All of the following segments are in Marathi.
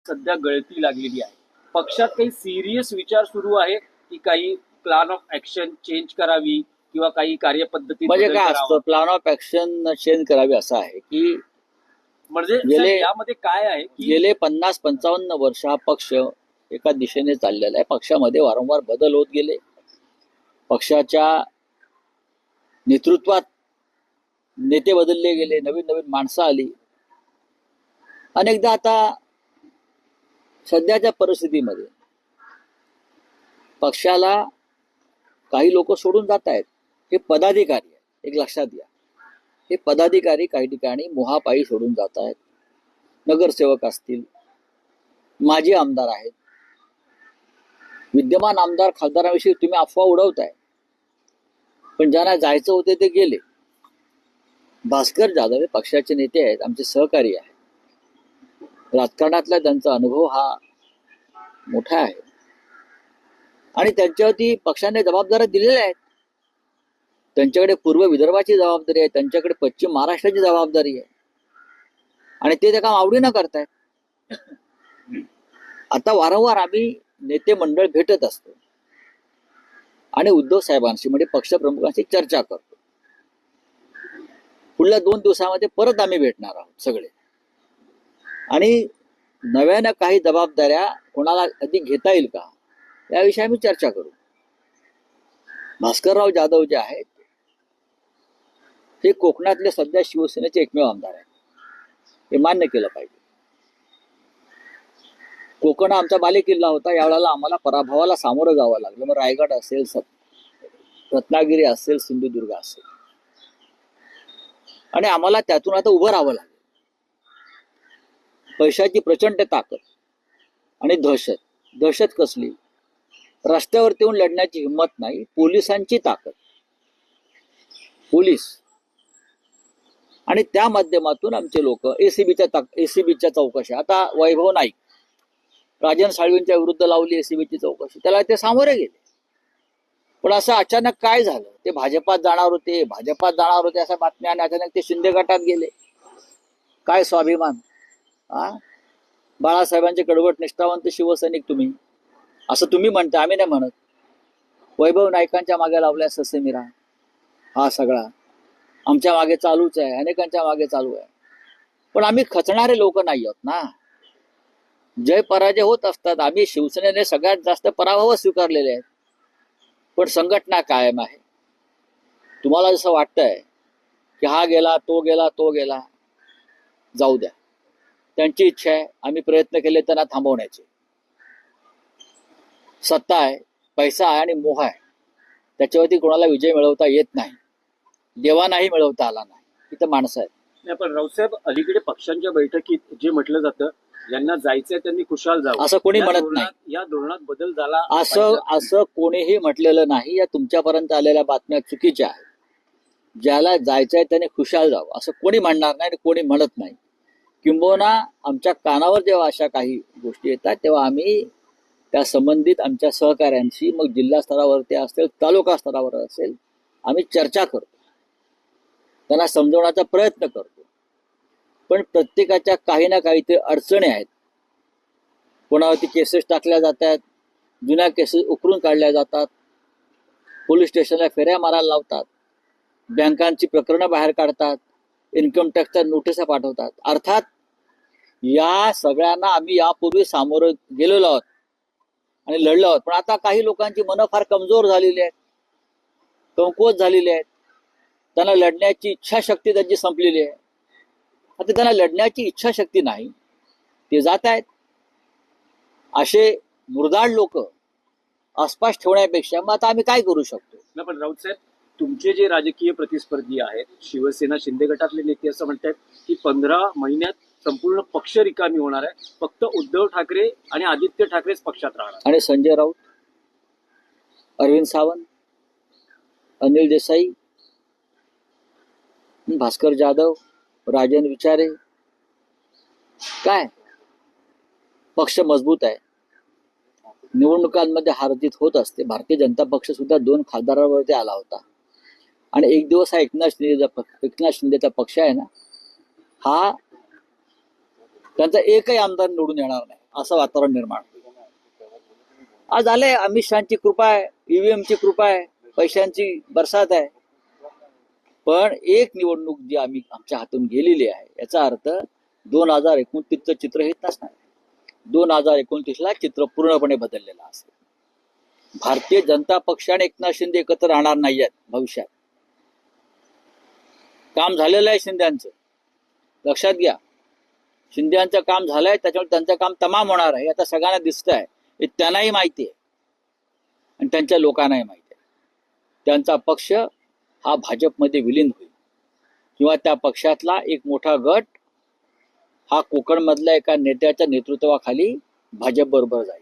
सध्या गळती लागलेली आहे. पक्षात काही सिरियस विचार सुरू आहे की काही प्लॅन ऑफ ऍक्शन चेंज करावी किंवा काही कार्यपद्धती म्हणजे बदल काय करावा? असतं, प्लॅन ऑफ ऍक्शन चेंज करावी असं आहे की म्हणजे गेले- यामध्ये काय आहे की गेले 50-55 वर्ष हा पक्ष एका दिशेने चाललेला आहे. पक्षामध्ये वारंवार बदल होत गेले. पक्षाच्या नेतृत्वात नेते बदलले गेले, नवीन नवीन माणसं आली. अनेकदा आता सध्याच्या परिस्थितीमध्ये पक्षाला काही लोक सोडून जात आहेत. हे पदाधिकारी आहेत, एक लक्षात घ्या. हे पदाधिकारी काही ठिकाणी मोहापायी सोडून जात आहेत. नगरसेवक असतील, माजी आमदार आहेत. विद्यमान आमदार खासदारांविषयी तुम्ही अफवा उडवताय, पण ज्यांना जायचं होते ते गेले. भास्कर जाधव हे पक्षाचे नेते आहेत, आमचे सहकारी आहेत. राजकारणातला त्यांचा अनुभव हा मोठा आहे आणि त्यांच्यावरती पक्षाने जबाबदाऱ्या दिलेल्या आहेत. त्यांच्याकडे पूर्व विदर्भाची जबाबदारी आहे, त्यांच्याकडे पश्चिम महाराष्ट्राची जबाबदारी आहे आणि ते काम आवडीनं करतायत. आता वारंवार आम्ही नेते मंडळ भेटत असतो आणि उद्धव साहेबांशी म्हणजे पक्षप्रमुखांशी चर्चा करतो. पुढल्या 2 दिवसामध्ये परत आम्ही भेटणार आहोत सगळे आणि नव्यानं काही जबाबदाऱ्या कोणाला अधिक घेता येईल का याविषयी आम्ही चर्चा करू. भास्करराव जाधव जे आहेत हे कोकणातले सध्या शिवसेनेचे एकमेव आमदार आहेत. हे मान्य केलं पाहिजे. कोकण आमचा बालेकिल्ला होता. यावेळेला आम्हाला पराभवाला सामोरं जावं लागलं. मग रायगड असेल, रत्नागिरी असेल, सिंधुदुर्ग असेल आणि आम्हाला त्यातून आता उभं राहावं लागेल. पैशाची प्रचंड ताकद आणि दहशत कसली? रस्त्यावरती येऊन लढण्याची हिंमत नाही. पोलिसांची ताकद, पोलीस आणि त्या माध्यमातून आमचे लोक एसीबीच्या चौकशा. आता वैभव नाईक राजन साळवींच्या विरुद्ध लावली एसीबीची चौकशी, त्याला ते सामोरे गेले. पण असं अचानक काय झालं? ते भाजपात जाणार होते अशा बातम्या आणि अचानक ते शिंदे गटात गेले. काय स्वाभिमान? बाळासाहेबांचे कडवट निष्ठावंत शिवसैनिक तुम्ही, असं तुम्ही म्हणता, आम्ही नाही म्हणत. वैभव नाईकांच्या मागे लावलाय ससेमिरा. हा सगळा आमच्या मागे चालूच आहे, अनेकांच्या मागे चालू आहे. पण आम्ही खचणारे लोक नाही आहोत ना. जय पराजय होत असतात. आम्ही शिवसेनेने सगळ्यात जास्त पराभव स्वीकारलेले आहेत, पण संघटना कायम आहे. तुम्हाला जसं वाटतंय की हा गेला तो गेला, जाऊ द्या. त्यांची इच्छा आहे, आम्ही प्रयत्न केले त्यांना थांबवण्याचे. सत्ता आहे, पैसा आहे आणि मोह आहे. त्याच्यावरती कोणाला विजय मिळवता येत नाही. देवानाही मिळवता आला नाही. इथं माणसं आहेत. नाही, पण राऊसाहेब अलीकडे पक्षांच्या बैठकीत जे म्हटलं जातं, ज्यांना जायचंय त्यांनी खुशाल जावं, असं कोणी म्हणत नाही. या धोरणात बदल झाला असं कोणीही म्हटलेलं नाही. या तुमच्यापर्यंत आलेल्या बातम्या चुकीच्या आहेत. ज्याला जायचंय त्याने खुशाल जावं असं कोणी म्हणणार नाही आणि कोणी म्हणत नाही. किंबहुना आमच्या कानावर जेव्हा अशा काही गोष्टी येतात तेव्हा आम्ही त्या संबंधित आमच्या सहकाऱ्यांशी, मग जिल्हा स्तरावरती असेल, तालुका स्तरावर असेल, आम्ही चर्चा करतो, त्यांना समजवण्याचा प्रयत्न करतो. पण प्रत्येकाच्या काही ना काहीतरी अडचणी आहेत. कोणावरती केसेस टाकल्या जातात, जुन्या केसेस उकरून काढल्या जातात, पोलीस स्टेशनला फेऱ्या मारायला लावतात, बँकांची प्रकरणं बाहेर काढतात, इन्कम टॅक्सच्या नोटिसा पाठवतात. अर्थात या सगळ्यांना आम्ही यापूर्वी सामोरं गेलेलो आहोत आणि लढलो आहोत. पण आता काही लोकांची मनं फार कमजोर झालेली आहेत, कमकुवत झालेली आहेत. त्यांना लढण्याची इच्छाशक्ती त्यांची संपलेली आहे. आता त्यांना लढण्याची इच्छाशक्ती नाही, ते जात आहेत. असे मुरदाड लोक आसपास ठेवण्यापेक्षा मग आता आम्ही काय करू शकतो? नाही, पण राऊतसाहेब तुमचे जे राजकीय प्रतिस्पर्धी आहेत, शिवसेना शिंदे गटातले नेते असं म्हणतात की 15 महिन्यात संपूर्ण पक्ष रिकामी होणार आहे, फक्त उद्धव ठाकरे आणि आदित्य ठाकरेच पक्षात राहणार. आणि संजय राऊत, अरविंद सावंत, अनिल देसाई, भास्कर जाधव, राजन विचारे, काय पक्ष मजबूत आहे. निवडणुकांमध्ये हारजीत होत असते. भारतीय जनता पक्ष सुद्धा 2 खासदारांवरती आला होता आणि एक दिवस हा एकनाथ शिंदेचा पक्ष आहे ना, हा त्यांचा एकही आमदार निवडून येणार नाही. असं वातावरण निर्माण होईल. आज आले अमित शहाची कृपा आहे, ईव्हीएमची कृपा आहे, पैशांची बरसात आहे. पण एक निवडणूक जी आमच्या हातून गेलेली आहे याचा अर्थ 2029चं चित्र हेच नसणार. 2029ला चित्र पूर्णपणे बदललेलं असेल. भारतीय जनता पक्ष आणि एकनाथ शिंदे एकत्र राहणार नाही आहेत भविष्यात. काम झालेलं आहे शिंद्यांचं, लक्षात घ्या. शिंद्यांचं काम झालंय, त्याच्यामुळे त्यांचं काम तमाम होणार आहे. आता सगळ्यांना दिसत आहे, हे त्यांनाही माहिती आहे आणि त्यांच्या लोकांनाही माहिती आहे. त्यांचा पक्ष हा भाजपमध्ये विलीन होईल किंवा त्या पक्षातला एक मोठा गट हा कोकणमधल्या एका नेत्याच्या नेतृत्वाखाली भाजप बरोबर जाईल.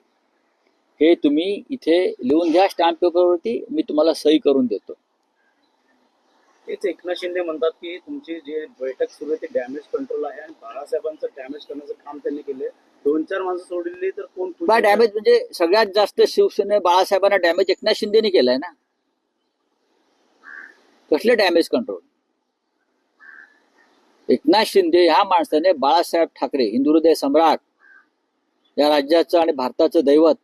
हे तुम्ही इथे लिहून घ्या स्टॅम्प पेपरवरती, मी तुम्हाला सही करून देतो. तेच एकनाथ शिंदे म्हणतात की तुमची जे बैठक सुरू आहे ते डॅमेज कंट्रोल आहे आणि बाळासाहेबांचं डॅमेज करण्याचं काम त्यांनी केलंय. 2-4 माणसं सोडलेली तर कोण खुश होईल? डॅमेज म्हणजे सगळ्यात जास्त शिवसेने बाळासाहेबांना डॅमेज एकनाथ शिंदेने केलाय ना. कसले डॅमेज कंट्रोल? एकनाथ शिंदे ह्या माणसाने बाळासाहेब ठाकरे, हिंदुहृदय सम्राट, या राज्याचं आणि भारताचं दैवत,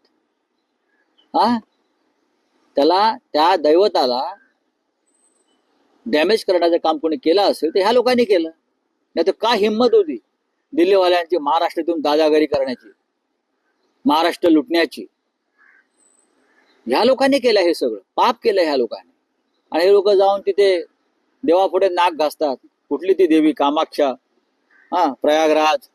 त्याला, त्या दैवताला डॅमेज करण्याचं काम कोणी केलं असेल तर ह्या लोकांनी केलं. नाही तर का हिंमत होती दिल्लीवाल्यांची महाराष्ट्रातून दादागिरी करण्याची, महाराष्ट्र लुटण्याची? ह्या लोकांनी केलं, हे सगळं पाप केलं ह्या लोकांनी. आणि हे लोक जाऊन तिथे देवापुढे नाक घासतात. कुठली ती देवी, कामाक्षा, प्रयागराज,